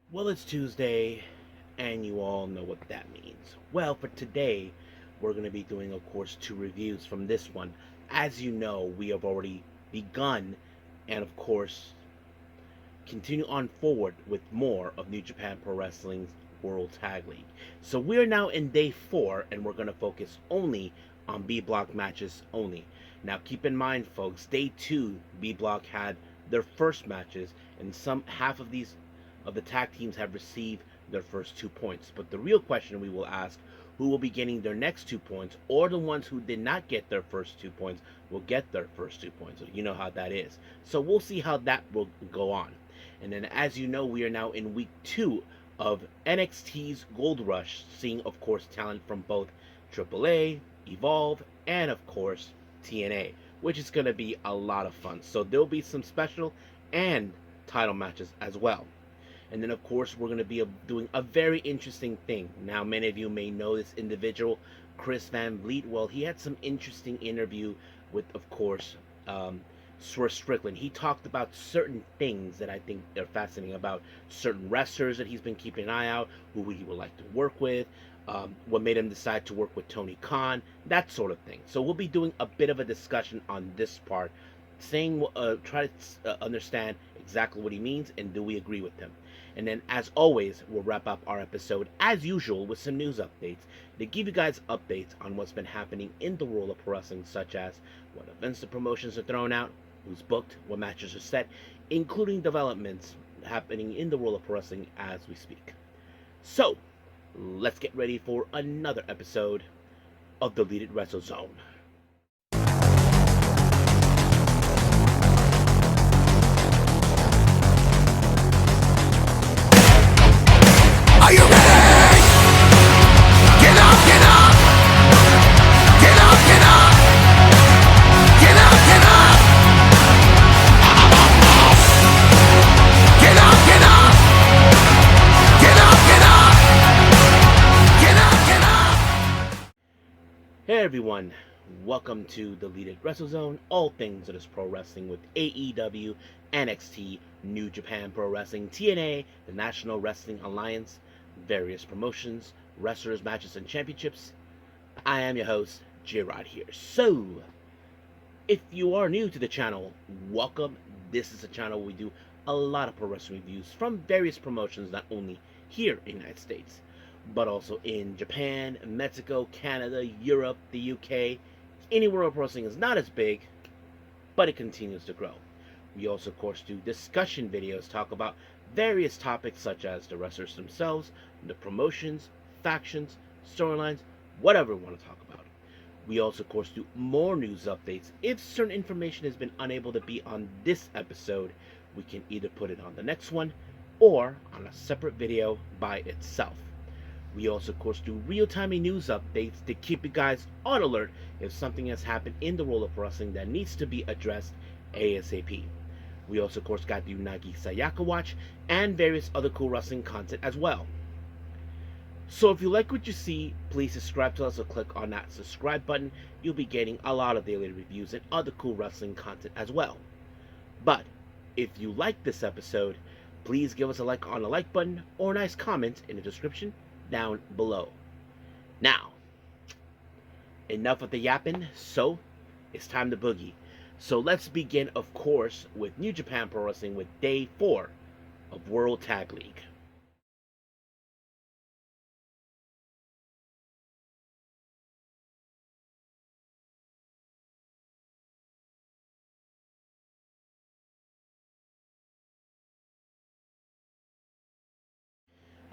Well, it's Tuesday, and you all know what that means. Well, for today, we're going to be doing, of course, two reviews from this one. As you know, we have already begun, and of course, continue on forward with more of New Japan Pro Wrestling's World Tag League. So we are now in day 4, and we're going to focus only on B Block matches only. Now, keep in mind, folks, day 2, B Block had their first matches, and some half of these of the tag teams have received their first 2 points. But the real question we will ask, who will be getting their next 2 points, or the ones who did not get their first 2 points will get their first 2 points. So you know how that is. So we'll see how that will go on. And then, as you know, we are now in week 2 of NXT's Gold Rush, seeing, of course, talent from both AAA, Evolve, and, of course, TNA, which is going to be a lot of fun. So there'll be some special and title matches as well. And then, of course, we're going to be doing a very interesting thing. Now, many of you may know this individual, Chris Van Vliet. Well, he had some interesting interview with, of course, Swerve Strickland. He talked about certain things that I think are fascinating about certain wrestlers that he's been keeping an eye out, who he would like to work with, what made him decide to work with Tony Khan, that sort of thing. So we'll be doing a bit of a discussion on this part, try to understand exactly what he means and do we agree with him. And then, as always, we'll wrap up our episode, as usual, with some news updates to give you guys updates on what's been happening in the world of pro wrestling, such as what events the promotions are thrown out, who's booked, what matches are set, including developments happening in the world of pro wrestling as we speak. So, let's get ready for another episode of the Deleted Wrestle Zone. Are you ready? Get up, get up! Get up, get up! Get up, get up! Get up, get up! Get up, get up! Get up, get up! Hey everyone, welcome to the Deleted Wrestle Zone, all things that is pro wrestling with AEW, NXT, New Japan Pro Wrestling, TNA, the National Wrestling Alliance, various promotions, wrestlers, matches, and championships. I am your host, J-Rod here. So, if you are new to the channel, welcome. This is a channel where we do a lot of pro wrestling reviews from various promotions, not only here in the United States, but also in Japan, Mexico, Canada, Europe, the UK, anywhere where pro wrestling is not as big, but it continues to grow. We also, of course, do discussion videos, talk about various topics such as the wrestlers themselves, the promotions, factions, storylines, whatever we want to talk about. We also, of course, do more news updates. If certain information has been unable to be on this episode, we can either put it on the next one or on a separate video by itself. We also, of course, do real-time news updates to keep you guys on alert if something has happened in the world of wrestling that needs to be addressed ASAP. We also, of course, got the Unagi Sayaka Watch and various other cool wrestling content as well. So if you like what you see, please subscribe to us or click on that subscribe button. You'll be getting a lot of daily reviews and other cool wrestling content as well. But if you like this episode, please give us a like on the like button or a nice comment in the description down below. Now, enough of the yapping, so it's time to boogie. So let's begin, of course, with New Japan Pro Wrestling with Day 4 of World Tag League.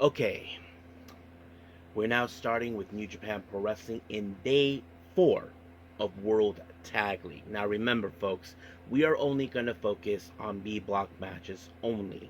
Okay, we're now starting with New Japan Pro Wrestling in Day 4 of World Tag League. Now remember, folks, we are only going to focus on B block matches only.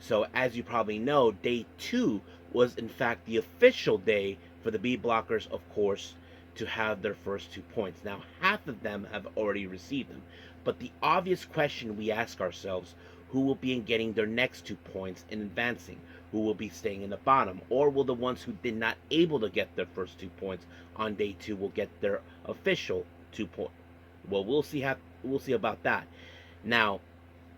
So as you probably know, Day 2 was in fact the official day for the B blockers, of course, to have their first 2 points. Now half of them have already received them, but the obvious question we ask ourselves, who will be getting their next 2 points in advancing? Who will be staying in the bottom? Or will the ones who did not able to get their first 2 points on Day 2 will get their official 2 points? Well, we'll see about that. Now,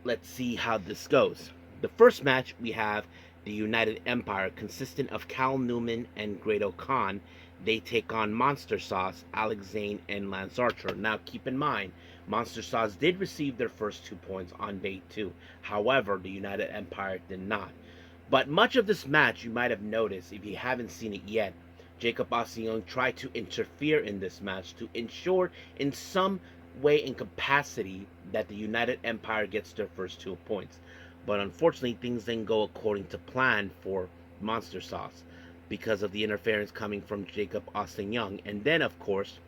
let's see how this goes. The first match we have the United Empire, consisting of Cal Newman and Grado Khan. They take on Monster Sauce, Alex Zane, and Lance Archer. Now, keep in mind, Monster Sauce did receive their first 2 points on day 2. However, the United Empire did not. But much of this match, you might have noticed, if you haven't seen it yet, Jacob Austin Young tried to interfere in this match to ensure in some way and capacity that the United Empire gets their first 2 points. But unfortunately, things didn't go according to plan for Monster Sauce because of the interference coming from Jacob Austin Young. And then, of course,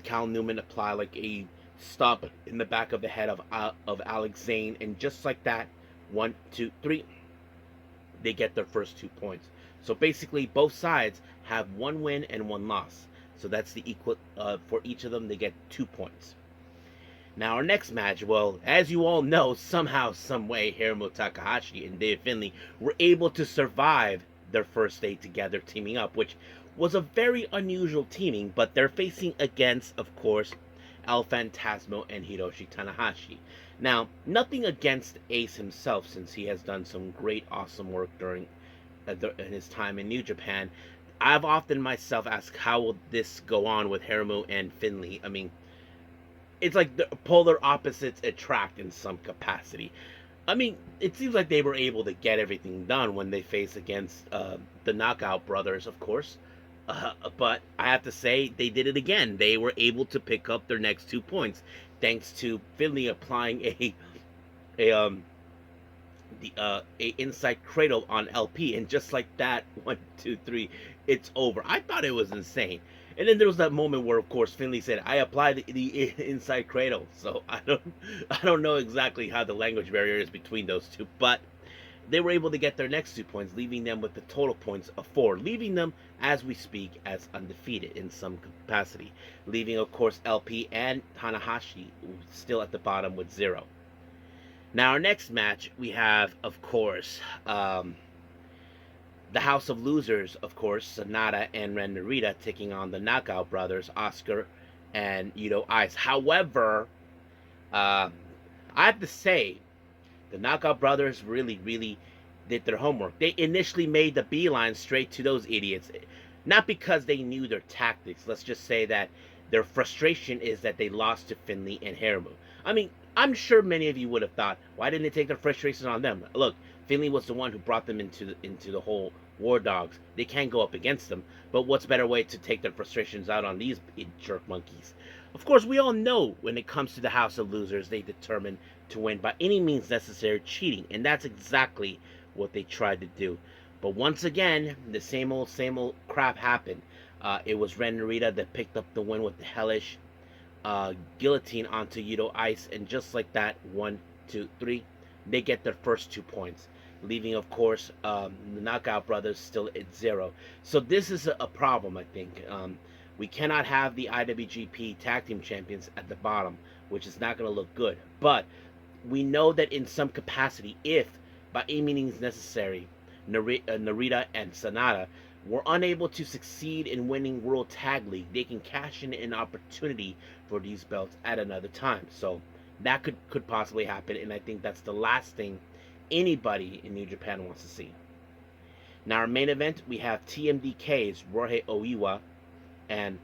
Cal Newman applied like a stop in the back of the head of Alex Zane. And just like that, 1, 2, 3, they get their first 2 points. So basically, both sides have 1 win and 1 loss. So that's the equal for each of them. They get 2 points. Now, our next match, well, as you all know, somehow, some way, Hiromu Takahashi and Dave Finlay were able to survive their first day together, teaming up, which was a very unusual teaming, but they're facing against, of course, El Phantasmo and Hiroshi Tanahashi. Now, nothing against Ace himself, since he has done some great, awesome work during his time in New Japan. I've often myself asked, how will this go on with Hiromu and Finlay? I mean, it's like the polar opposites attract in some capacity. I mean, it seems like they were able to get everything done when they faced against the Knockout Brothers, of course. But I have to say, they did it again. They were able to pick up their next 2 points, thanks to Finlay applying a inside cradle on LP, and just like that, 1, 2, 3, it's over. I thought it was insane. And then there was that moment where, of course, Finlay said, "I applied the inside cradle." So I don't know exactly how the language barrier is between those two, but they were able to get their next 2 points, leaving them with the total points of 4, leaving them, as we speak, as undefeated in some capacity, leaving, of course, LP and Tanahashi still at the bottom with 0. Now, our next match, we have, of course, the House of Losers, of course, Sonata and Ren Narita taking on the Knockout Brothers, Oscar and Yuto Ice. However, I have to say, the Knockout Brothers really did their homework. They initially made the beeline straight to those idiots. Not because they knew their tactics. Let's just say that their frustration is that they lost to Finlay and Hiromu. I mean, I'm sure many of you would have thought, why didn't they take their frustration on them? Look, Finlay was the one who brought them into the whole War Dogs. They can't go up against them. But what's a better way to take their frustrations out on these jerk monkeys? Of course, we all know when it comes to the House of Losers, they determine to win by any means necessary, cheating. And that's exactly what they tried to do. But once again, the same old crap happened. It was Ren Narita that picked up the win with the hellish guillotine onto Yuto Ice. And just like that, 1, 2, 3, they get their first 2 points, leaving, of course, the Knockout Brothers still at 0. So this is a problem, I think. We cannot have the IWGP Tag Team Champions at the bottom, which is not going to look good. But we know that in some capacity, if by any means necessary, Narita and Sonata were unable to succeed in winning World Tag League, they can cash in an opportunity for these belts at another time. So that could possibly happen, and I think that's the last thing anybody in New Japan wants to see. Now, our main event, we have TMDK's Ryohei Oiwa and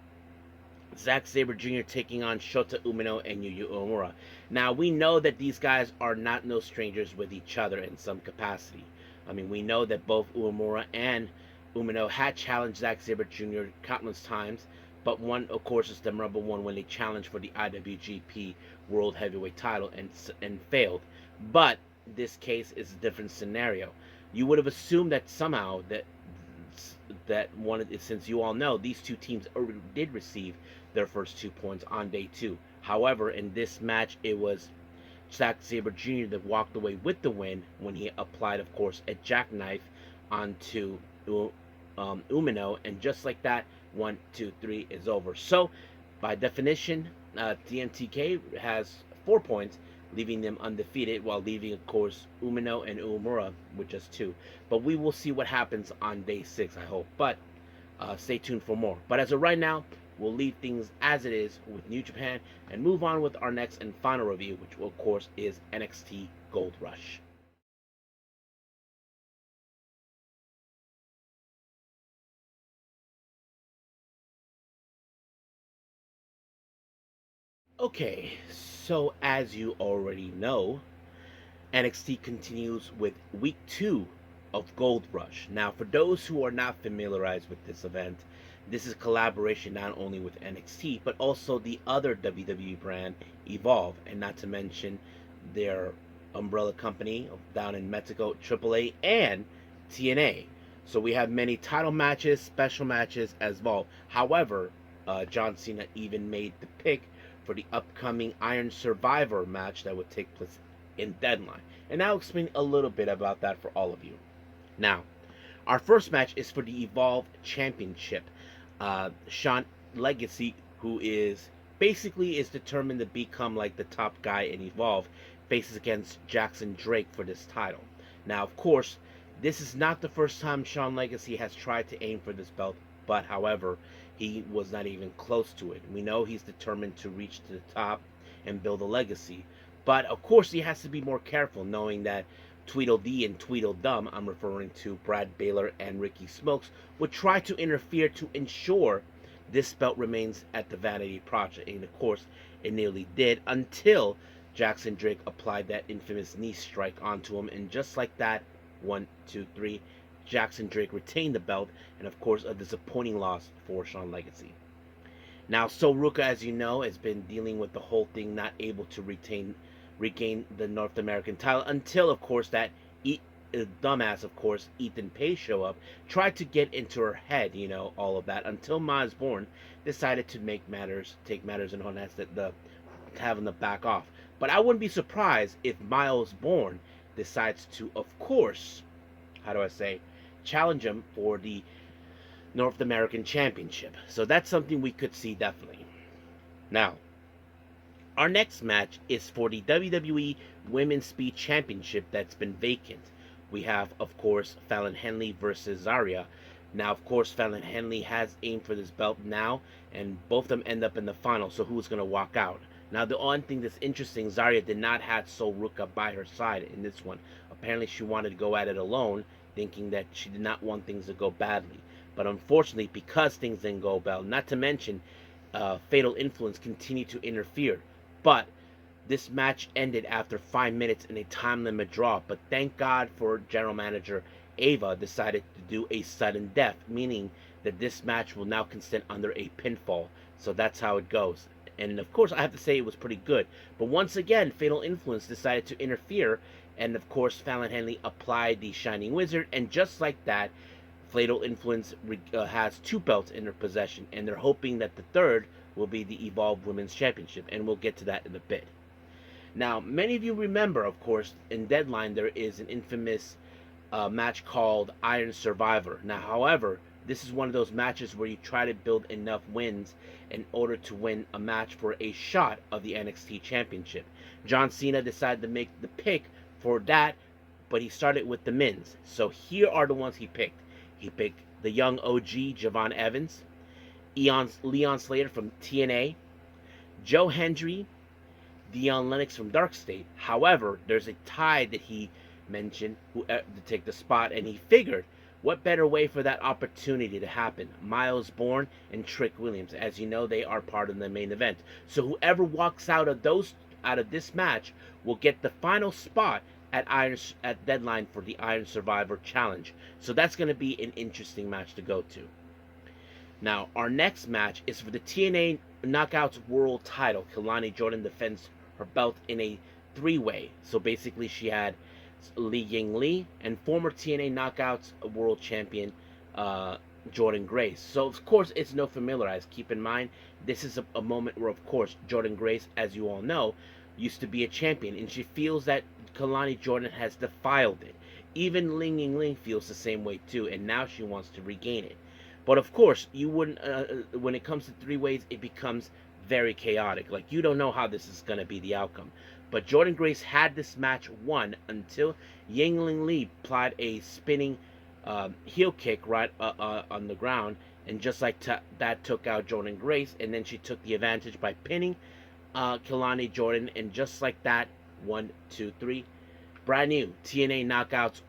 Zack Sabre Jr. taking on Shota Umino and Yuya Uemura. Now, we know that these guys are not no strangers with each other in some capacity. I mean, we know that both Uemura and Umino had challenged Zack Sabre Jr. countless times, but one, of course, is the memorable one when they challenged for the IWGP World Heavyweight title and failed. But this case is a different scenario. You would have assumed that somehow since you all know these two teams already did receive their first 2 points on day 2. However, in this match, it was Zack Sabre Jr. that walked away with the win when he applied, of course, a jackknife onto Umino, and just like that, 1, 2, 3 is over. So, by definition, TMTK has 4 points, leaving them undefeated, while leaving, of course, Umino and Uemura with just 2. But we will see what happens on day 6, I hope. But stay tuned for more. But as of right now, we'll leave things as it is with New Japan and move on with our next and final review, which, of course, is NXT Gold Rush. Okay, so as you already know, NXT continues with week 2 of Gold Rush. Now, for those who are not familiarized with this event, this is a collaboration not only with NXT but also the other WWE brand, Evolve, and not to mention their umbrella company down in Mexico, AAA and TNA. So we have many title matches, special matches as well. However, John Cena even made the pick for the upcoming Iron Survivor match that would take place in Deadline. And I'll explain a little bit about that for all of you. Now, our first match is for the Evolve Championship. Sean Legacy, who is basically is determined to become like the top guy in Evolve, faces against Jackson Drake for this title. Now, of course, this is not the first time Sean Legacy has tried to aim for this belt, but however, he was not even close to it. We know he's determined to reach to the top and build a legacy. But of course, he has to be more careful, knowing that Tweedledee and Tweedledum, I'm referring to Brad Baylor and Ricky Smokes, would try to interfere to ensure this belt remains at the Vanity Project. And of course, it nearly did until Jackson Drake applied that infamous knee strike onto him. And just like that, 1, 2, 3, Jackson Drake retained the belt. And of course, a disappointing loss for Sean Legacy. Now, So Ruka, as you know, has been dealing with the whole thing, not able to regain the North American title until, of course, that dumbass, of course, Ethan Page show up, tried to get into her head, all of that, until Miles Bourne decided to take matters in own hands, having to back off. But I wouldn't be surprised if Miles Bourne decides to, of course, challenge him for the North American Championship. So that's something we could see definitely. Now, our next match is for the WWE Women's Speed Championship that's been vacant. We have, of course, Fallon Henley versus Zarya. Now, of course, Fallon Henley has aimed for this belt now, and both of them end up in the final, so who's going to walk out? Now, the one thing that's interesting, Zarya did not have Sol Ruka by her side in this one. Apparently, she wanted to go at it alone, thinking that she did not want things to go badly. But unfortunately, because things didn't go well, not to mention Fatal Influence continued to interfere. But this match ended after 5 minutes in a time limit draw. But thank God for General Manager Ava decided to do a sudden death, meaning that this match will now consist under a pinfall. So that's how it goes. And of course, I have to say it was pretty good. But once again, Fatal Influence decided to interfere. And of course, Fallon Henley applied the Shining Wizard. And just like that, Fatal Influence has 2 belts in their possession, and they're hoping that the third will be the Evolve Women's Championship, and we'll get to that in a bit. Now, many of you remember, of course, in Deadline there is an infamous match called Iron Survivor. Now, however, this is one of those matches where you try to build enough wins in order to win a match for a shot of the NXT Championship. John Cena decided to make the pick for that, but he started with the men's. So here are the ones he picked. He picked the young OG, Javon Evans, Leon Slater from TNA, Joe Hendry, Dion Lennox from Dark State. However, there's a tie that he mentioned to take the spot, and he figured, what better way for that opportunity to happen? Miles Bourne and Trick Williams. As you know, they are part of the main event. So whoever walks out of this match will get the final spot at Deadline for the Iron Survivor Challenge. So that's going to be an interesting match to go to. Now, our next match is for the TNA Knockouts World Title. Kelani Jordan defends her belt in a 3-way. So basically, she had Li Ying Lee and former TNA Knockouts World Champion Jordan Grace. So, of course, it's no familiarize. Keep in mind, this is a moment where, of course, Jordan Grace, as you all know, used to be a champion, and she feels that Kelani Jordan has defiled it. Even Ling Ying Ling feels the same way too, and now she wants to regain it. But of course, you wouldn't. When it comes to 3-ways, it becomes very chaotic. Like, you don't know how this is going to be the outcome. But Jordan Grace had this match won until Ying Ling Lee applied a spinning heel kick right on the ground, and just like that took out Jordan Grace, and then she took the advantage by pinning Kelani Jordan, and just like that, 1, 2, 3, brand new TNA Knockouts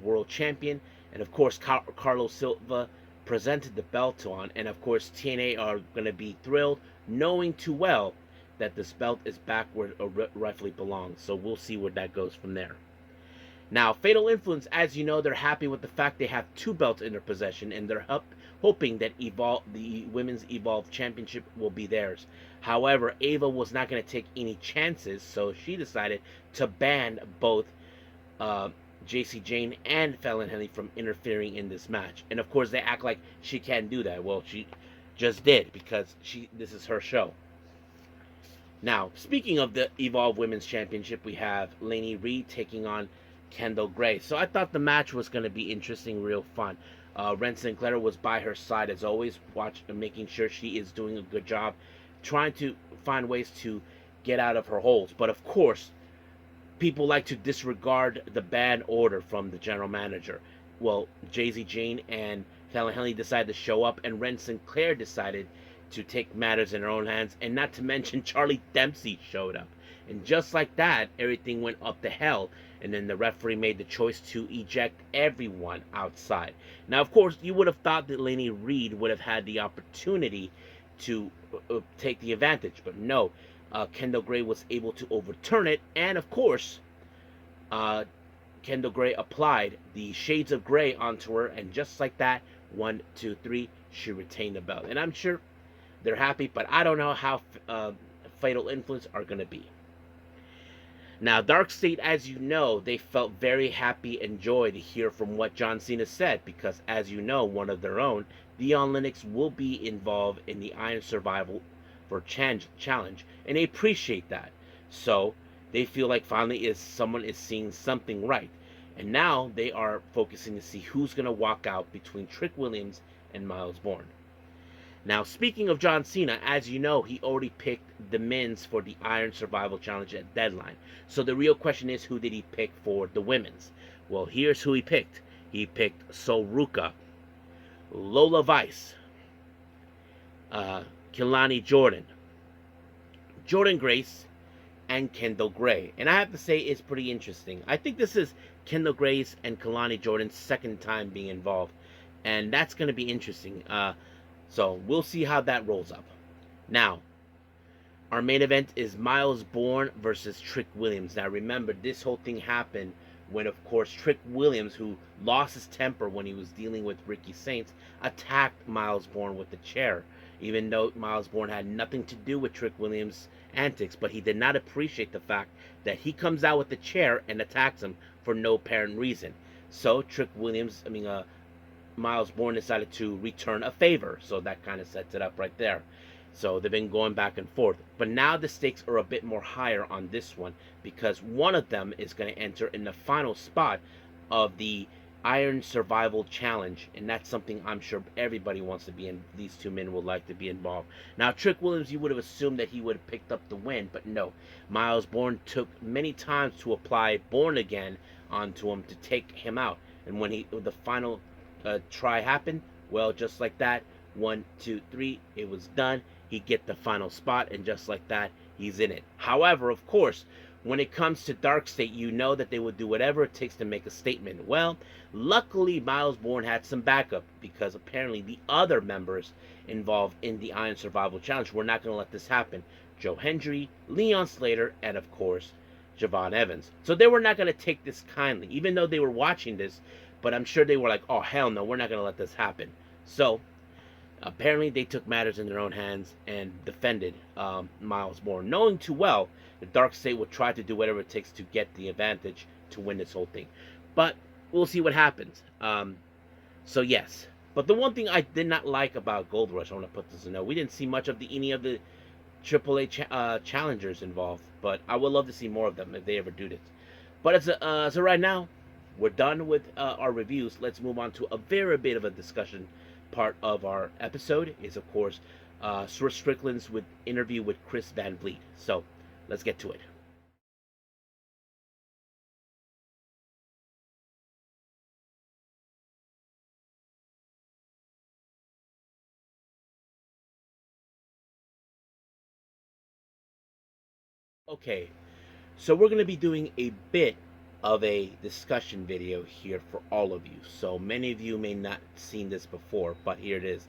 World Champion. And of course, Carlos Silva presented the belt on, and of course TNA are going to be thrilled, knowing too well that this belt is back where it rightfully belongs. So we'll see where that goes from there. Now, Fatal Influence, as you know, they're happy with the fact they have 2 belts in their possession, and they're hoping that the Women's Evolve Championship will be theirs. However, Ava was not going to take any chances, so she decided to ban both JC Jane and Fallon Henley from interfering in this match. And of course, they act like she can't do that. Well, she just did, because this is her show. Now, speaking of the Evolve Women's Championship, we have Lainey Reed taking on Kendall Gray. So I thought the match was going to be interesting, real fun. Ren Sinclair was by her side as always, making sure she is doing a good job, trying to find ways to get out of her holds. But of course, people like to disregard the ban order from the general manager. Well, JZ Jane and Fallon Henley decided to show up, and Ren Sinclair decided to take matters in her own hands, and not to mention Charlie Dempsey showed up. And just like that, everything went up to hell, and then the referee made the choice to eject everyone outside. Now, of course, you would have thought that Lainey Reed would have had the opportunity to take the advantage, but no. Kendall Gray was able to overturn it, and of course, Kendall Gray applied the shades of gray onto her, and just like that, 1, 2, 3, she retained the belt. And I'm sure they're happy, but I don't know how Fatal Influence are going to be. Now, Dark State, as you know, they felt very happy and joy to hear from what John Cena said, because as you know, one of their own, Dion Lennox, will be involved in the Iron Survival for Challenge, and they appreciate that. So they feel like finally someone is seeing something right, and now they are focusing to see who's going to walk out between Trick Williams and Miles Bourne. Now, speaking of John Cena, as you know, he already picked the men's for the Iron Survival Challenge at Deadline. So the real question is, who did he pick for the women's? Well, here's who he picked. He picked Sol Ruca, Lola Vice, Kelani Jordan, Jordan Grace, and Kendall Gray. And I have to say, it's pretty interesting. I think this is Kendall Gray's and Kelani Jordan's second time being involved, and that's going to be interesting. So we'll see how that rolls up. Now, our main event is Miles Bourne versus Trick Williams. Now remember, this whole thing happened when, of course, Trick Williams, who lost his temper when he was dealing with Ricky Saints, attacked Miles Bourne with the chair. Even though Miles Bourne had nothing to do with Trick Williams' antics, but he did not appreciate the fact that he comes out with the chair and attacks him for no apparent reason. So Miles Bourne decided to return a favor. So that kind of sets it up right there. So they've been going back and forth. But now the stakes are a bit more higher on this one, because one of them is going to enter in the final spot of the Iron Survival Challenge, and that's something I'm sure everybody wants to be in. These two men would like to be involved. Now, Trick Williams, you would have assumed that he would have picked up the win, but no. Miles Bourne took many times to apply Born Again onto him to take him out. And when the final try happened, well, just like that, 1, 2, 3, it was done. He get the final spot, and just like that, he's in it. However, of course, when it comes to Dark State, you know that they would do whatever it takes to make a statement. Well, luckily, Miles Bourne had some backup, because apparently the other members involved in the Iron Survival Challenge were not going to let this happen. Joe Hendry, Leon Slater, and of course, Javon Evans. So they were not going to take this kindly, even though they were watching this, but I'm sure they were like, oh, hell no, we're not going to let this happen. So apparently they took matters in their own hands and defended Miles Bourne, knowing too well the Dark State would try to do whatever it takes to get the advantage to win this whole thing. But we'll see what happens. So yes. But the one thing I did not like about Gold Rush, I want to put this in note, we didn't see much of any of the AAA challengers involved. But I would love to see more of them if they ever do this. But as of right now, we're done with our reviews. Let's move on to a very bit of a discussion part of our episode. Is, of course, Swerve Strickland's interview with Chris Van Vliet. So let's get to it. Okay, so we're going to be doing a bit of a discussion video here for all of you. So many of you may not have seen this before, but here it is.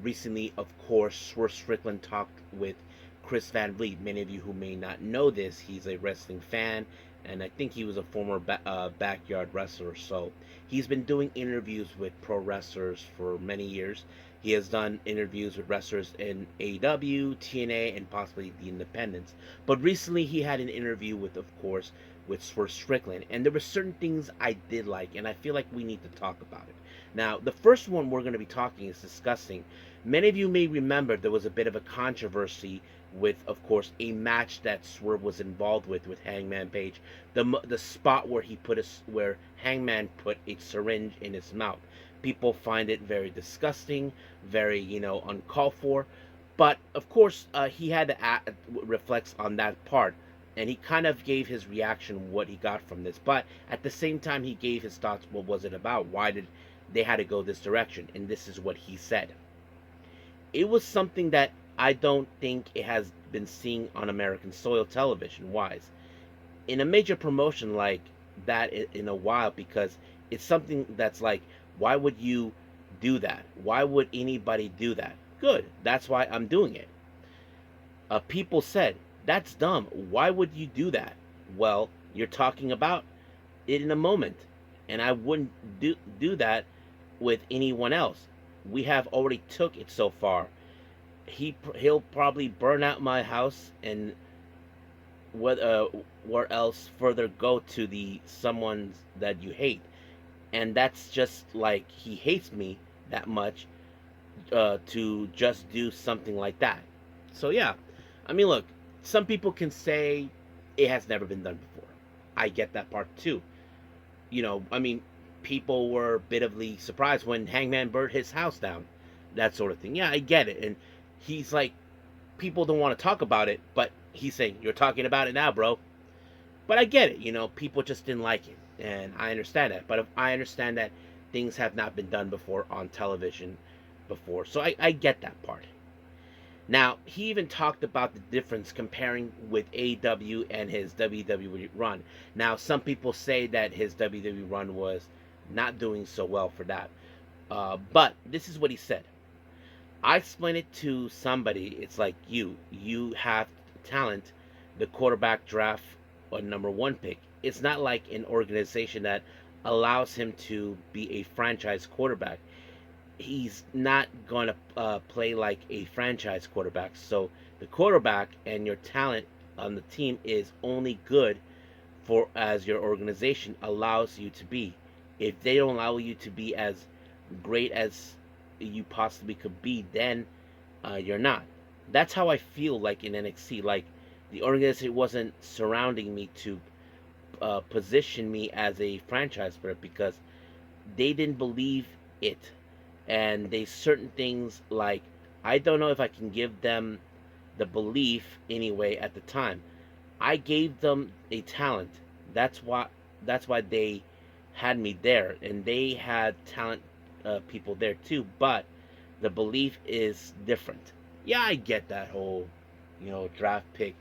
Recently, of course, Swerve Strickland talked with Chris Van Vliet. Many of you who may not know this, he's a wrestling fan, and I think he was a former backyard wrestler. So he's been doing interviews with pro wrestlers for many years. He has done interviews with wrestlers in AEW, TNA, and possibly the Independents. But recently he had an interview with, of course, with Swerve Strickland, and there were certain things I did like, and I feel like we need to talk about it. Now, the first one we're going to be discussing. Many of you may remember there was a bit of a controversy with, of course, a match that Swerve was involved with Hangman Page. The spot where where Hangman put a syringe in his mouth. People find it very disgusting, very uncalled for. But of course, he had to reflect on that part, and he kind of gave his reaction, what he got from this. But at the same time, he gave his thoughts. What was it about? Why did they had to go this direction? And this is what he said. It was something that I don't think it has been seen on American soil television wise in a major promotion like that in a while, because it's something that's like, why would you do that? Why would anybody do that? Good, that's why I'm doing it. People said, that's dumb, why would you do that? Well, you're talking about it in a moment, and I wouldn't do that with anyone else. We have already took it so far. He'll probably burn out my house, and where else further go to the someone that you hate. And that's just like, he hates me that much to just do something like that. So yeah, I mean, look, some people can say it has never been done before. I get that part too. I mean, people were bitterly surprised when Hangman burned his house down, that sort of thing. Yeah, I get it. And he's like, people don't want to talk about it, but he's saying, you're talking about it now, bro. But I get it. People just didn't like it, and I understand that. But I understand that things have not been done before on television before, so I get that part. Now, he even talked about the difference comparing with AEW and his WWE run. Now, some people say that his WWE run was not doing so well for that. But this is what he said. I explained it to somebody. It's like, you have talent, the quarterback draft a number one pick. It's not like an organization that allows him to be a franchise quarterback. He's not going to play like a franchise quarterback. So the quarterback and your talent on the team is only good for as your organization allows you to be. If they don't allow you to be as great as you possibly could be, then you're not. That's how I feel like in NXT. Like, the organization wasn't surrounding me to position me as a franchise player, because they didn't believe it. And they certain things, like, I don't know if I can give them the belief anyway at the time. I gave them a talent. That's why they had me there, and they had talent people there too. But the belief is different. Yeah, I get that whole draft pick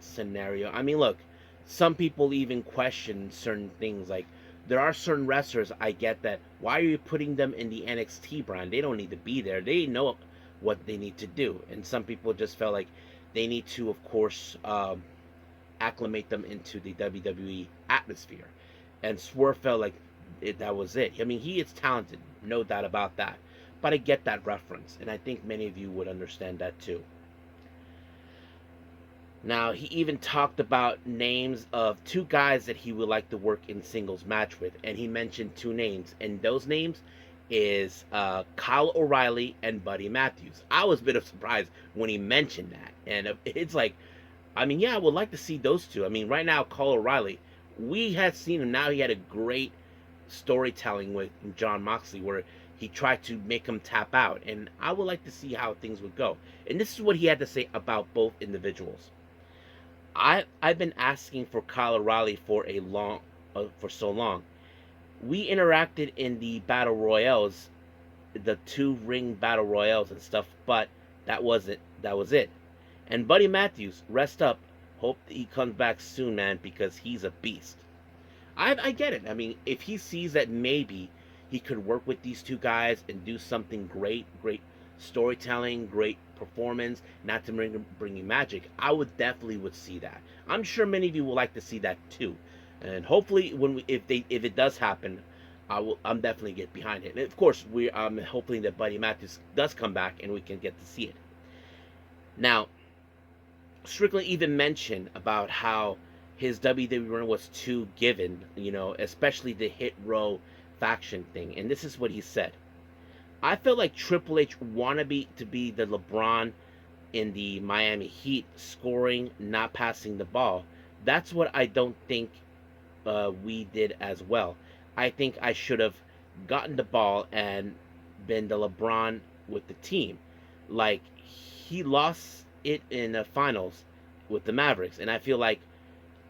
scenario. I mean, look, some people even question certain things. Like, there are certain wrestlers, I get that. Why are you putting them in the NXT brand? They don't need to be there. They know what they need to do. And some people just felt like they need to, of course, acclimate them into the WWE atmosphere. And Swerve felt like that was it. I mean, he is talented, no doubt about that. But I get that reference, and I think many of you would understand that too. Now, he even talked about names of two guys that he would like to work in singles match with, and he mentioned two names, and those names is Kyle O'Reilly and Buddy Matthews. I was a bit of surprise when he mentioned that, and it's like, I mean, yeah, I would like to see those two. I mean, right now, Kyle O'Reilly, we had seen him. Now he had a great storytelling with John Moxley, where he tried to make him tap out, and I would like to see how things would go. And this is what he had to say about both individuals. I've been asking for Kyle O'Reilly for so long. We interacted in the battle royales, the 2-ring battle royales and stuff, but that was it. And Buddy Matthews, rest up. Hope he comes back soon, man, because he's a beast. I get it. I mean, if he sees that maybe he could work with these two guys and do something great storytelling, great performance, not to bring you magic, I would see that. I'm sure many of you would like to see that too, and hopefully if it does happen, I'm definitely get behind it. And of course, I'm hoping that Buddy Matthews does come back and we can get to see it. Now, Strickland even mentioned about how his WWE run was too given, especially the Hit Row faction thing. And this is what he said. I felt like Triple H wanted to be the LeBron in the Miami Heat, scoring, not passing the ball. That's what I don't think we did as well. I think I should have gotten the ball and been the LeBron with the team. Like, he lost it in the finals with the Mavericks, and I feel like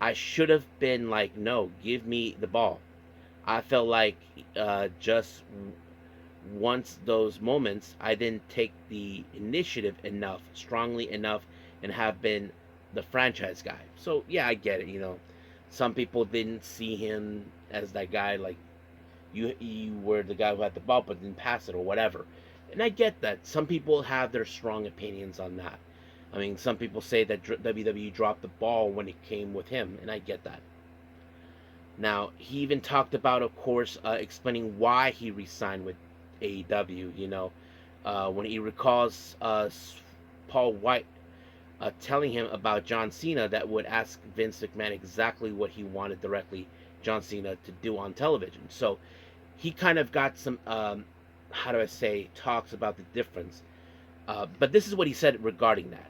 I should have been like, no, give me the ball. I felt like just once those moments, I didn't take the initiative enough, strongly enough, and have been the franchise guy. So yeah, I get it. Some people didn't see him as that guy, like you were the guy who had the ball but didn't pass it or whatever. And I get that. Some people have their strong opinions on that. I mean, some people say that WWE dropped the ball when it came with him, and I get that. Now, he even talked about, of course, explaining why he re-signed with AEW, when he recalls Paul White telling him about John Cena that would ask Vince McMahon exactly what he wanted directly John Cena to do on television. So he kind of got some, how do I say, talks about the difference. But this is what he said regarding that.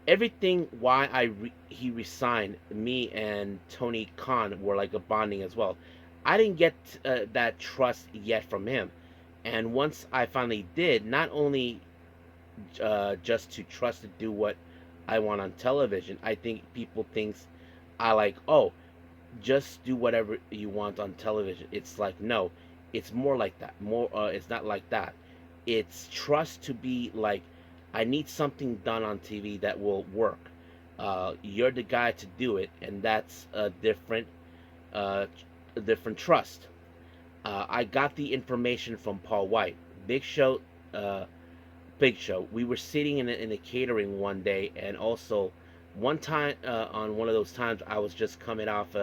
Everything why he resigned, me and Tony Khan were like a bonding as well. I didn't get that trust yet from him. And once I finally did, not only just to trust to do what I want on television, I think people thinks I like, oh, just do whatever you want on television. It's like, no, it's more like that. It's not like that. It's trust to be like, I need something done on TV that will work. You're the guy to do it, and that's a different trust. I got the information from Paul White. Big Show. We were sitting in a catering one day, and also one time on one of those times, I was just coming off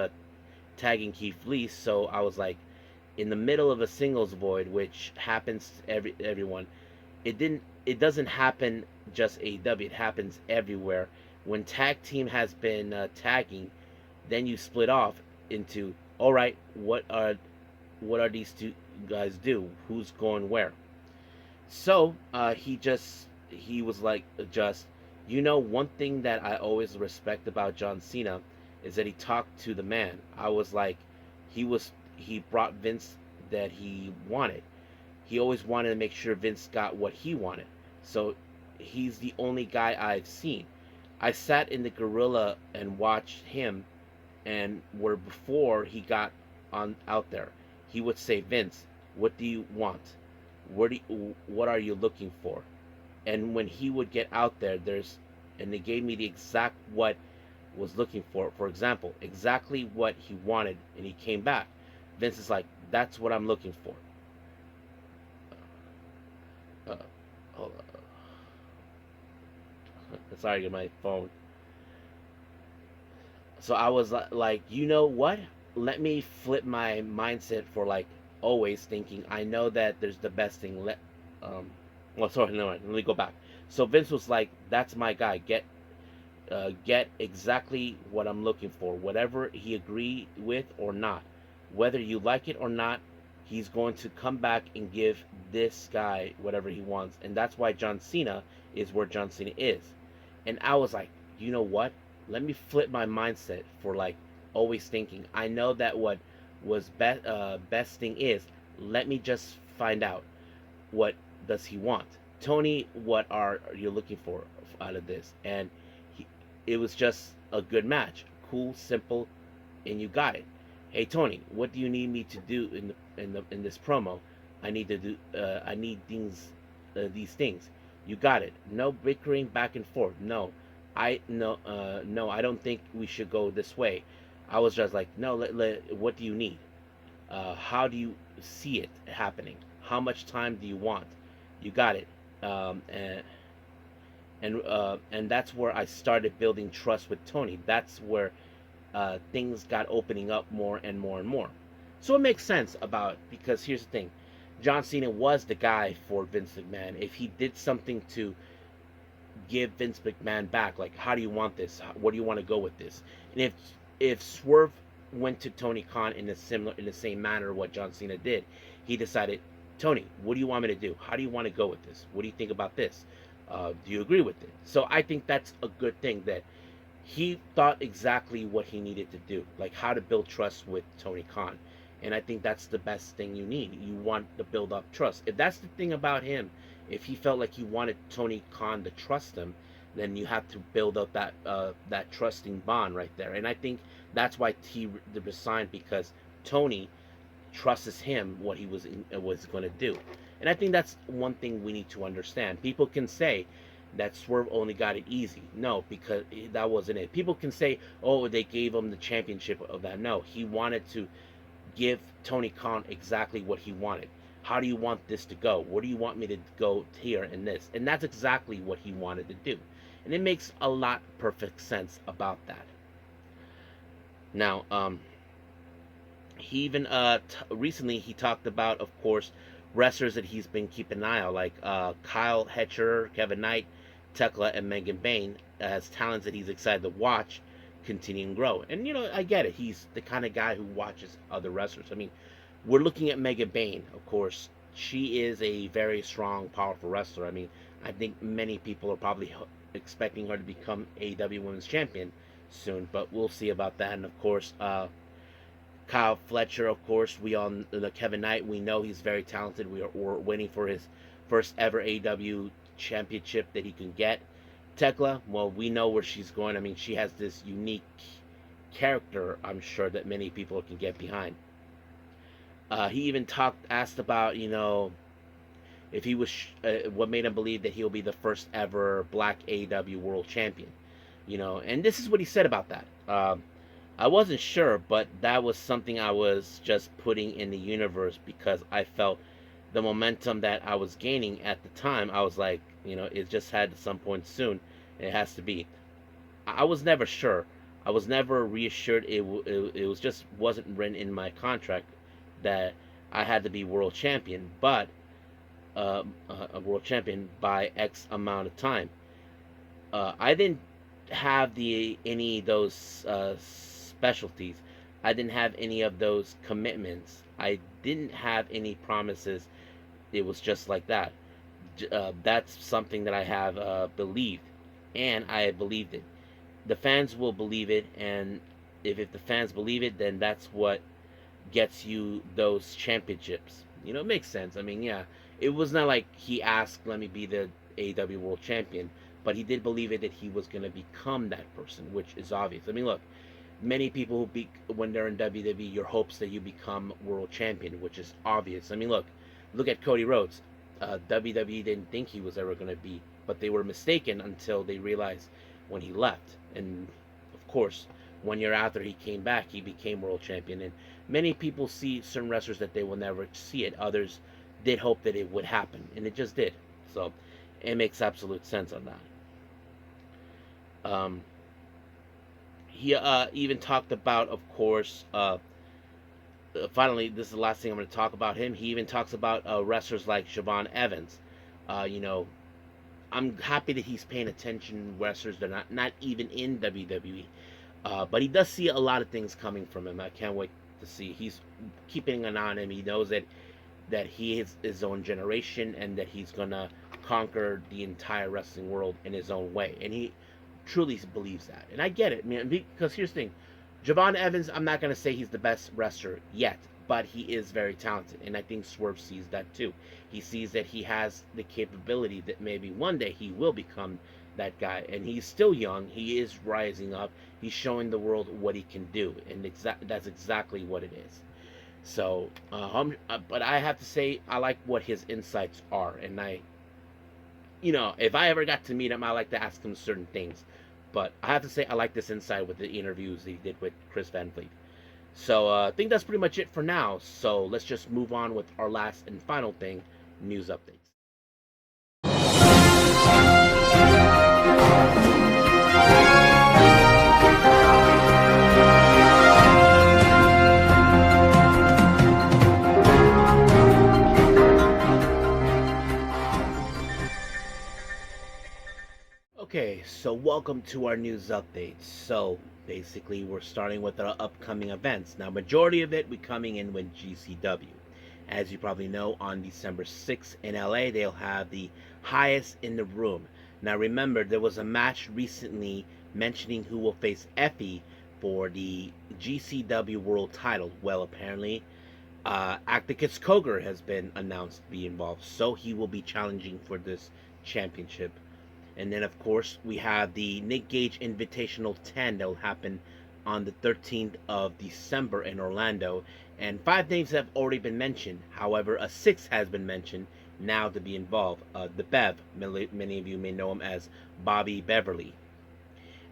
tagging Keith Lee, so I was like in the middle of a singles void, which happens to everyone. It doesn't happen just AEW. It happens everywhere. When tag team has been tagging, then you split off into, all right, what are these two guys do? Who's going where? So he was like, just, one thing that I always respect about John Cena is that he talked to the man. I was like, he brought Vince that he wanted. He always wanted to make sure Vince got what he wanted. So he's the only guy I've seen. I sat in the gorilla and watched him, and where before he got out there, he would say, Vince, what do you want? What are you looking for? And when he would get out there, and they gave me the exact what was looking for. For example, exactly what he wanted, and he came back. Vince is like, that's what I'm looking for. Hold on. Sorry, my phone. So I was like, you know what? Let me flip my mindset for like always thinking. I know that there's the best thing. Sorry, no, let me go back. So Vince was like, that's my guy. Get exactly what I'm looking for. Whatever he agreed with or not, whether you like it or not, he's going to come back and give this guy whatever he wants. And that's why John Cena is where John Cena is. And I was like, you know what? Let me flip my mindset for like always thinking. I know that what was best thing is, let me just find out what does he want. Tony, what are you looking for out of this? And it was just a good match. Cool, simple, and you got it. Hey Tony, what do you need me to do in this promo? I need to do I need these things. You got it. No bickering back and forth. No, I don't think we should go this way. I was just like, no. What do you need? How do you see it happening? How much time do you want? You got it. And and that's where I started building trust with Tony. That's where things got opening up more and more and more. So it makes sense about, because here's the thing, John Cena was the guy for Vince McMahon. If he did something to give Vince McMahon back, like, how do you want this? What do you want to go with this? And if Swerve went to Tony Khan in the same manner what John Cena did, he decided, Tony, what do you want me to do? How do you want to go with this? What do you think about this? Do you agree with it? So I think that's a good thing, that he thought exactly what he needed to do, like how to build trust with Tony Khan. And I think that's the best thing you need. You want to build up trust. If that's the thing about him, if he felt like he wanted Tony Khan to trust him, then you have to build up that trusting bond right there. And I think that's why he resigned, because Tony trusts him what he was going to do. And I think that's one thing we need to understand. People can say that Swerve only got it easy. No, because that wasn't it. People can say, oh, they gave him the championship of that. No, he wanted to give Tony Khan exactly what he wanted. How do you want this to go? Where do you want me to go here and this? And that's exactly what he wanted to do. And it makes a lot perfect sense about that. Now, he even recently he talked about, of course, wrestlers that he's been keeping an eye on, like Kyle Hetcher, Kevin Knight, Tekla, and Megan Bayne, as talents that he's excited to watch continue and grow. And I get it. He's the kind of guy who watches other wrestlers. I mean, we're looking at Megan Bayne, of course. She is a very strong, powerful wrestler. I mean, I think many people are probably expecting her to become AEW Women's Champion soon, but we'll see about that. And of course, Kyle Fletcher, of course, the Kevin Knight, we know he's very talented. We're waiting for his first ever AEW championship that he can get. Tekla, well, we know where she's going. I mean, she has this unique character, I'm sure, that many people can get behind. He even asked about, if he was, what made him believe that he'll be the first ever black AEW world champion. And this is what he said about that. I wasn't sure, but that was something I was just putting in the universe, because I felt the momentum that I was gaining at the time. I was like, it just had some point soon. It has to be. I was never sure. I was never reassured. It was just wasn't written in my contract that I had to be world champion, but a world champion by X amount of time. I didn't have any of those specialties. I didn't have any of those commitments. I didn't have any promises. It was just like that. That's something that I have believed, and I believed it. The fans will believe it, and if the fans believe it, then that's what gets you those championships. It makes sense. I mean, yeah, it was not like he asked, let me be the AEW World Champion, but he did believe it, that he was going to become that person, which is obvious. I mean, look, many people when they're in WWE, your hopes that you become world champion, which is obvious. I mean, look at Cody Rhodes. WWE didn't think he was ever going to be, but they were mistaken until they realized when he left. And of course, 1 year after he came back, he became world champion. And many people see certain wrestlers that they will never see it. Others did hope that it would happen, and it just did. So it makes absolute sense on that. He even talked about, of course, finally, this is the last thing I'm going to talk about him. He even talks about wrestlers like Siobhan Evans. I'm happy that he's paying attention to wrestlers that are not even in WWE. But he does see a lot of things coming from him. I can't wait to see. He's keeping an eye on him. He knows that he is his own generation, and that he's going to conquer the entire wrestling world in his own way. And he truly believes that. And I get it. I mean, because here's the thing. Javon Evans, I'm not going to say he's the best wrestler yet, but he is very talented. And I think Swerve sees that too. He sees that he has the capability that maybe one day he will become that guy. And he's still young. He is rising up. He's showing the world what he can do. And that's exactly what it is. So, but I have to say, I like what his insights are. And if I ever got to meet him, I like to ask him certain things. But I have to say, I like this insight with the interviews he did with Chris Van Vliet. So I think that's pretty much it for now. So let's just move on with our last and final thing, news updates. So welcome to our news updates. So basically we're starting with our upcoming events. Now majority of it we coming in with GCW. As you probably know, on December 6th in LA they'll have the highest in the room. Now remember, there was a match recently mentioning who will face Effie for the GCW world title. Well, apparently Acticus Coger has been announced to be involved, so he will be challenging for this championship. And then, of course, we have the Nick Gage Invitational 10 that will happen on the 13th of December in Orlando. And 5 names have already been mentioned. However, a 6th has been mentioned now to be involved. The Bev, many of you may know him as Bobby Beverly.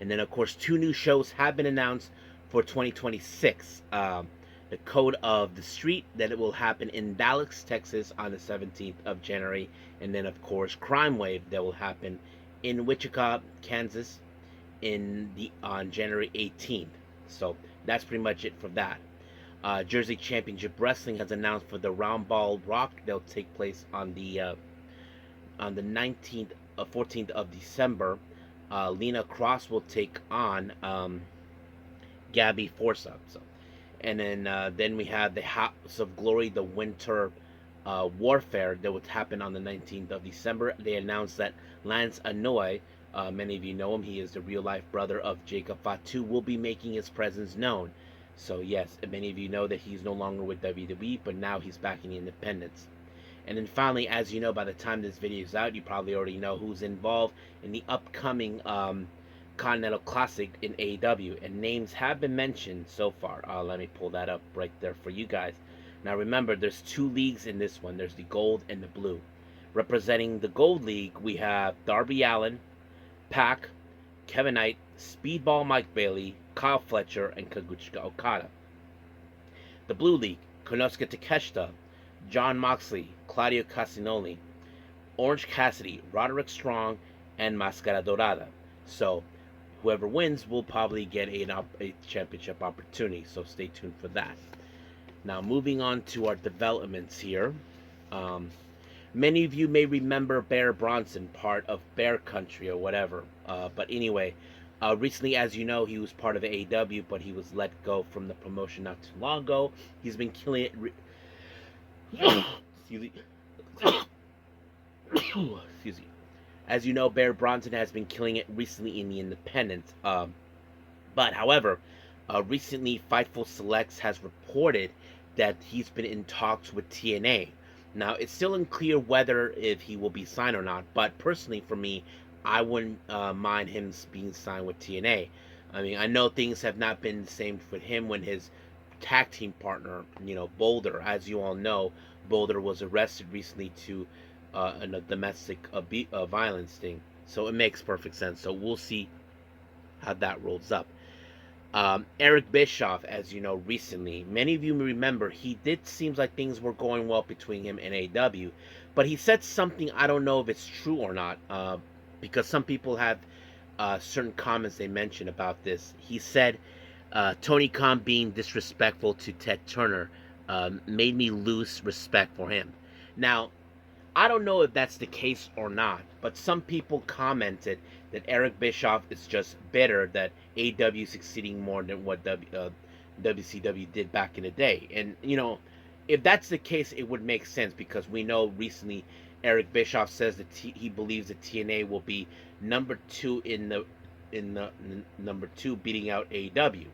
And then, of course, 2 new shows have been announced for 2026. The Code of the Street, that it will happen in Dallas, Texas on the 17th of January. And then, of course, Crime Wave, that will happen in Wichita, Kansas on January 18th. So that's pretty much it for that. Jersey Championship Wrestling has announced for the Round Ball Rock that'll take place on the 14th of December. Lena Cross will take on Gabby Forza. So, and then we have the House of Glory, the Winter Warfare that would happen on the 19th of December. They announced that Lance Anoa'i, many of you know him, he is the real life brother of Jacob Fatu, will be making his presence known. So yes, many of you know that he's no longer with WWE, but now he's back in the independents. And then finally, as you know, by the time this video is out, you probably already know who's involved in the upcoming Continental Classic in AEW, and names have been mentioned so far. Let me pull that up right there for you guys. Now remember, there's 2 leagues in this one. There's the gold and the blue. Representing the gold league, we have Darby Allin, Pac, Kevin Knight, Speedball Mike Bailey, Kyle Fletcher, and Kazuchika Okada. The blue league, Konosuke Takeshita, John Moxley, Claudio Castagnoli, Orange Cassidy, Roderick Strong, and Mascara Dorada. So whoever wins will probably get a championship opportunity. So stay tuned for that. Now, moving on to our developments here. Many of you may remember Bear Bronson, part of Bear Country or whatever. But anyway, recently, as you know, he was part of AEW, but he was let go from the promotion not too long ago. He's been killing it. Excuse me. Excuse me. As you know, Bear Bronson has been killing it recently in the independents. But however, recently Fightful Selects has reported that he's been in talks with TNA. Now, it's still unclear whether if he will be signed or not, but personally for me, I wouldn't mind him being signed with TNA. I mean, I know things have not been the same with him when his tag team partner, Boulder, as you all know, Boulder was arrested recently to a domestic violence thing. So it makes perfect sense. So we'll see how that rolls up. Eric Biscoff, as you know, recently, many of you may remember, he did seems like things were going well between him and AEW, but he said something, I don't know if it's true or not, because some people have certain comments they mentioned about this. He said, Tony Khan being disrespectful to Ted Turner made me lose respect for him. Now, I don't know if that's the case or not, but some people commented that Eric Biscoff is just bitter that AEW is succeeding more than what WCW did back in the day. And, if that's the case, it would make sense, because we know recently Eric Biscoff says that he believes that TNA will be number 2 in the number 2, beating out AEW.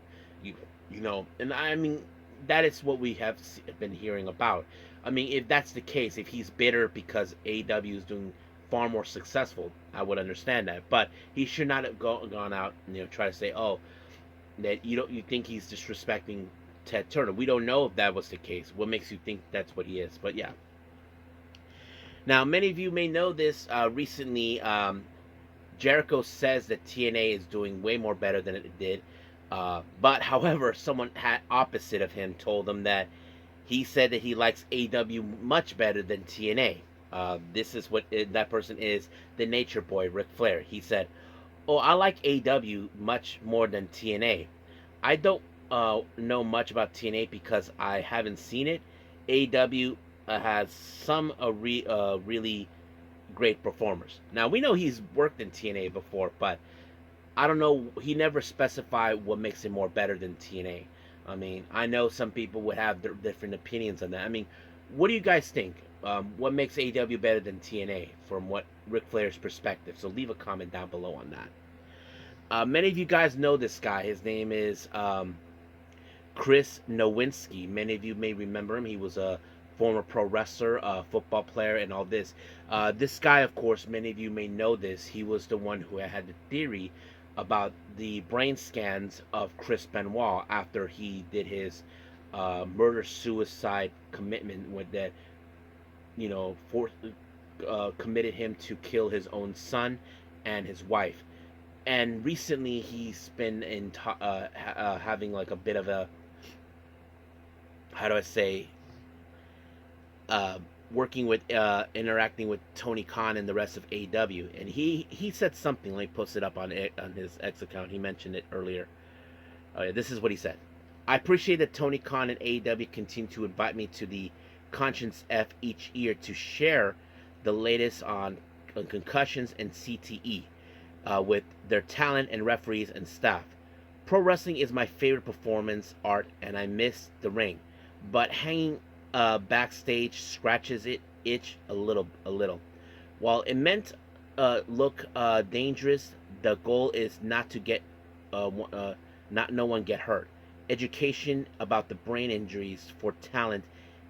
And I mean, that is what we have been hearing about. I mean, if that's the case, if he's bitter because AEW is doing far more successful, I would understand that. But he should not have gone out and try to say, oh, that you think he's disrespecting Ted Turner. We don't know if that was the case. What makes you think that's what he is? But yeah. Now, many of you may know this. Recently, Jericho says that TNA is doing way more better than it did. But however, someone opposite of him told him that he said that he likes AEW much better than TNA. This is what that person is, the Nature Boy, Ric Flair. He said, oh, I like AEW much more than TNA. I don't know much about TNA because I haven't seen it. AEW has some really great performers. Now, we know he's worked in TNA before, but I don't know. He never specified what makes it more better than TNA. I mean, I know some people would have their different opinions on that. I mean, what do you guys think? What makes AEW better than TNA from what Ric Flair's perspective? So leave a comment down below on that. Many of you guys know this guy. His name is Chris Nowinski. Many of you may remember him. He was a former pro wrestler, football player, and all this. This guy, of course, many of you may know this. He was the one who had the theory about the brain scans of Chris Benoit after he did his murder-suicide commitment with that, committed him to kill his own son and his wife. And recently, he's been having like a bit of a, how do I say, uh, interacting with Tony Khan and the rest of AEW, and he said something. Let me post it up on his X account. He mentioned it earlier. This is what he said. I appreciate that Tony Khan and AEW continue to invite me to the Conscience F each year to share the latest on concussions and CTE with their talent and referees and staff. Pro wrestling is my favorite performance art, and I miss the ring, but hanging backstage scratches it itch a little. While it meant look dangerous, the goal is not to get not no one get hurt. Education about the brain injuries for talent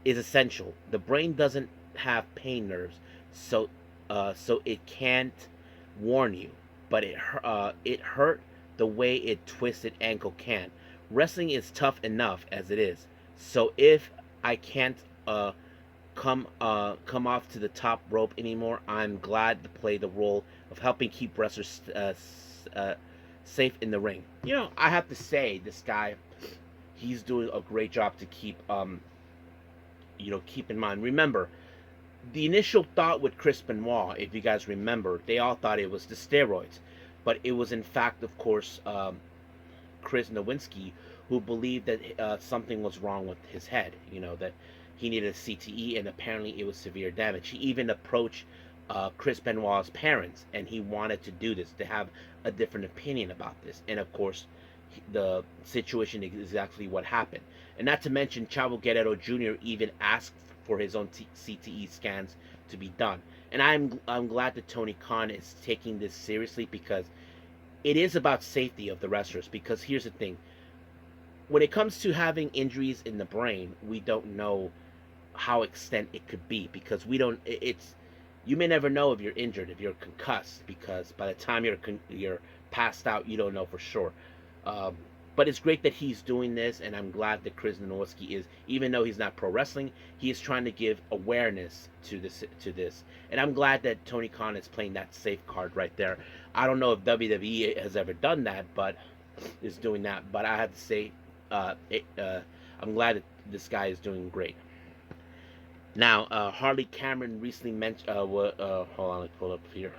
is essential. The brain doesn't have pain nerves, so it can't warn you, but it hurt the way it twisted ankle can. Wrestling is tough enough as it is. So if I can't come off to the top rope anymore, I'm glad to play the role of helping keep wrestlers safe in the ring. I have to say, this guy, he's doing a great job to keep keep in mind. Remember, the initial thought with Chris Benoit, if you guys remember, they all thought it was the steroids, but it was in fact, of course, Chris Nowinski, who believed that something was wrong with his head. That he needed a CTE, and apparently it was severe damage. He even approached Chris Benoit's parents, and he wanted to do this, to have a different opinion about this. And of course, the situation is exactly what happened. And not to mention, Chavo Guerrero Jr. even asked for his own CTE scans to be done. And I'm glad that Tony Khan is taking this seriously, because it is about safety of the wrestlers. Because here's the thing: when it comes to having injuries in the brain, we don't know how extent it could be, because we don't. You may never know if you're injured, if you're concussed, because by the time you're passed out, you don't know for sure. But it's great that he's doing this, and I'm glad that Chris Nowinski is, even though he's not pro wrestling, he is trying to give awareness to this. And I'm glad that Tony Khan is playing that safe card right there. I don't know if WWE has ever done that, but is doing that. But I have to say, I'm glad that this guy is doing great. Now, Harley Cameron recently mentioned. Hold on, let's pull up here.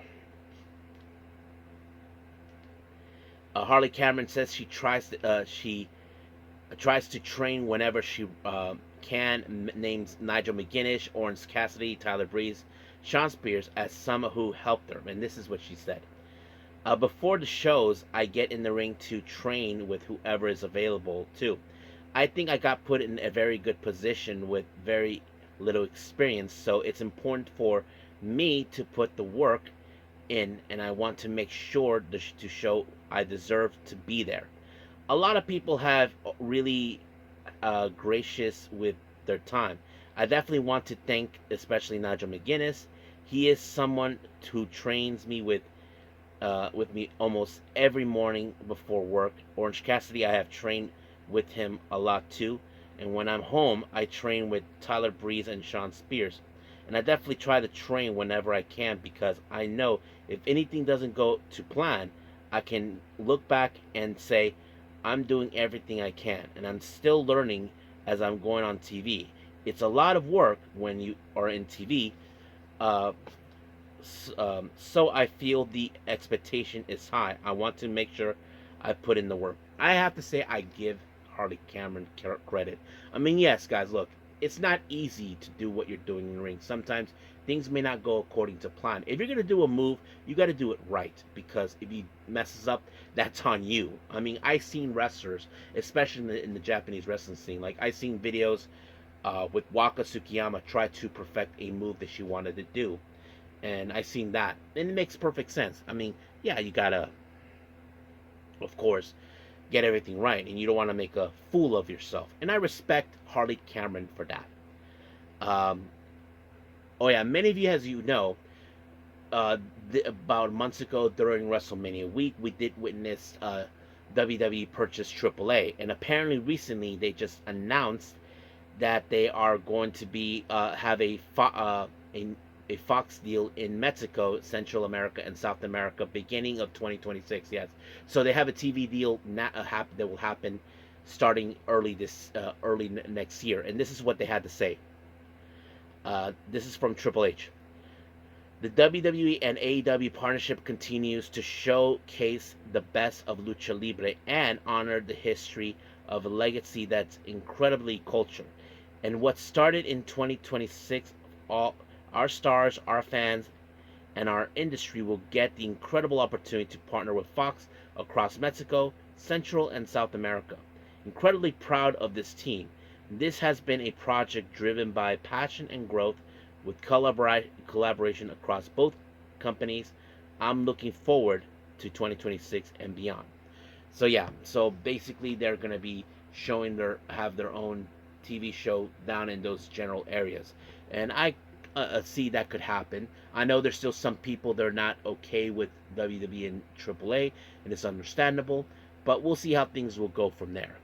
Harley Cameron says she tries to train whenever she can. Names Nigel McGuinness, Orange Cassidy, Tyler Breeze, Sean Spears as some who helped her. And this is what she said. Before the shows, I get in the ring to train with whoever is available too. I think I got put in a very good position with very little experience, so it's important for me to put the work in, and I want to make sure to show I deserve to be there. A lot of people have really gracious with their time. I definitely want to thank especially Nigel McGuinness. He is someone who trains me with me almost every morning before work. Orange Cassidy, I have trained with him a lot too. And when I'm home, I train with Tyler Breeze and Sean Spears. And I definitely try to train whenever I can, because I know if anything doesn't go to plan, I can look back and say, I'm doing everything I can. And I'm still learning as I'm going on TV. It's a lot of work when you are in TV. So I feel the expectation is high. I want to make sure I put in the work. I have to say, I give Harley Cameron credit. I mean, yes, guys, look, it's not easy to do what you're doing in the ring. Sometimes things may not go according to plan. If you're gonna do a move, you got to do it right, because if you messes up, that's on you. I mean, I seen wrestlers, especially in the Japanese wrestling scene. Like I seen videos with Waka Tsukiyama try to perfect a move that she wanted to do, and I seen that, and it makes perfect sense. I mean, yeah, you gotta, of course, get everything right, and you don't want to make a fool of yourself. And I respect Harley Cameron for that. Um, oh yeah, many of you, as you know, about months ago during WrestleMania week, we did witness WWE purchase AAA, and apparently recently they just announced that they are going to be have a Fox deal in Mexico, Central America, and South America, beginning of 2026. Yes, so they have a TV deal that will happen starting early next year, and this is what they had to say. This is from Triple H. The WWE and AEW partnership continues to showcase the best of lucha libre and honor the history of a legacy that's incredibly cultured. And what started in 2026, all our stars, our fans, and our industry will get the incredible opportunity to partner with Fox across Mexico, Central, and South America. Incredibly proud of this team. This has been a project driven by passion and growth with collaboration across both companies. I'm looking forward to 2026 and beyond. So yeah, so basically they're going to be have their own TV show down in those general areas. And I see that could happen. I know there's still some people that are not okay with WWE and AAA, and it's understandable, but we'll see how things will go from there.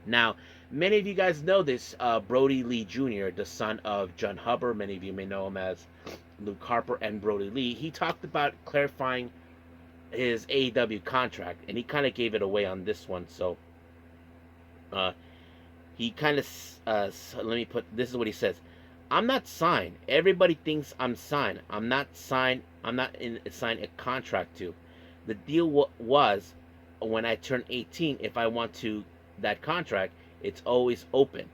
Now, many of you guys know this. Brodie Lee Jr., the son of John Hubbard, many of you may know him as Luke Harper and Brodie Lee, he talked about clarifying his AEW contract, and he kind of gave it away on this one. So, he kind of, this is what he says. I'm not signed. Everybody thinks I'm signed. I'm not signed. I'm not signed a contract to. The deal was when I turn 18, if I want to that contract, it's always open.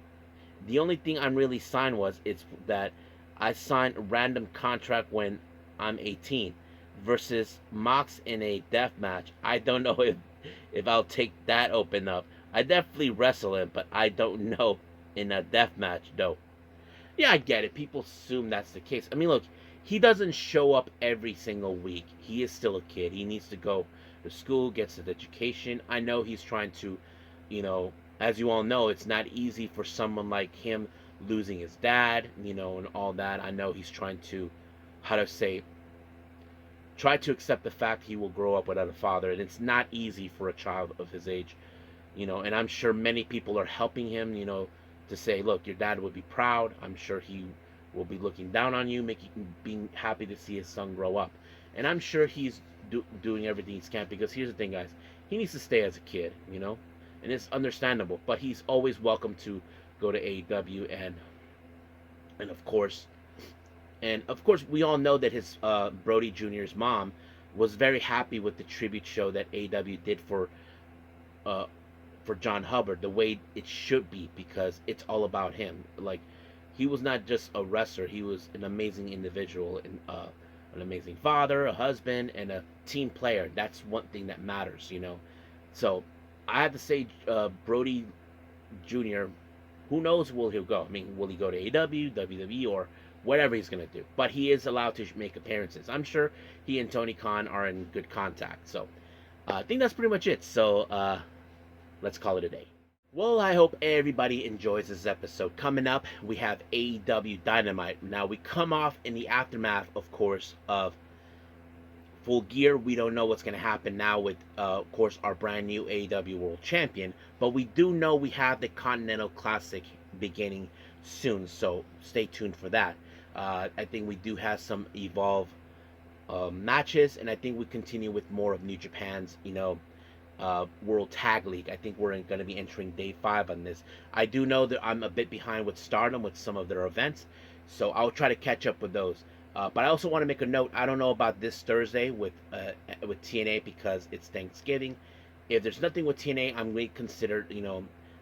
The only thing I'm really signed was it's that I signed a random contract when I'm 18 versus Mox in a death match. I don't know if I'll take that open up. I definitely wrestle him, but I don't know in a death match though. Yeah, I get it. People assume that's the case. I mean, look, he doesn't show up every single week. He is still a kid. He needs to go to school, gets his education. I know he's trying to, as you all know, it's not easy for someone like him losing his dad, and all that. I know he's trying to, try to accept the fact he will grow up without a father. And it's not easy for a child of his age, and I'm sure many people are helping him, to say, look, your dad would be proud. I'm sure he will be looking down on you, being happy to see his son grow up. And I'm sure he's doing everything he can, because here's the thing, guys. He needs to stay as a kid, and it's understandable. But he's always welcome to go to AEW, and of course, we all know that his Brodie Jr.'s mom was very happy with the tribute show that AEW did for John Hubbard, the way it should be, because it's all about him. Like, he was not just a wrestler, he was an amazing individual, and an amazing father, a husband, and a team player. That's one thing that matters, So I have to say, Brodie Jr., who knows where he'll go. I mean, will he go to AEW, WWE, or whatever he's going to do? But he is allowed to make appearances. I'm sure he and Tony Khan are in good contact. So I think that's pretty much it. So let's call it a day. Well, I hope everybody enjoys this episode. Coming up, we have AEW Dynamite. Now, we come off in the aftermath, of course, of Full Gear. We don't know what's going to happen now with, of course, our brand new AEW World Champion. But we do know we have the Continental Classic beginning soon. So stay tuned for that. I think we do have some Evolve matches. And I think we continue with more of New Japan's, World Tag League. I think we're going to be entering day 5 on this. I do know that I'm a bit behind with Stardom with some of their events, so I'll try to catch up with those. But I also want to make a note. I don't know about this Thursday with TNA, because it's Thanksgiving. If there's nothing with TNA, I'm going to consider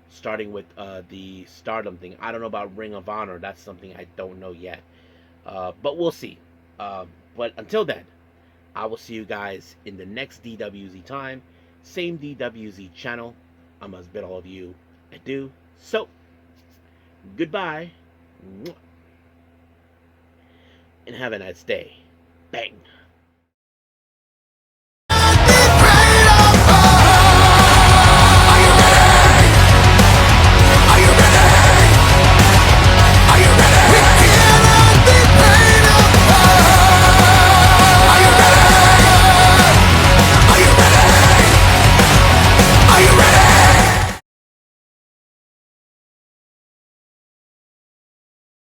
starting with the Stardom thing. I don't know about Ring of Honor. That's something I don't know yet. But we'll see. But until then, I will see you guys in the next DWZ time. Same DWZ channel. I must bid all of you adieu. So, goodbye. And have a nice day. Bang.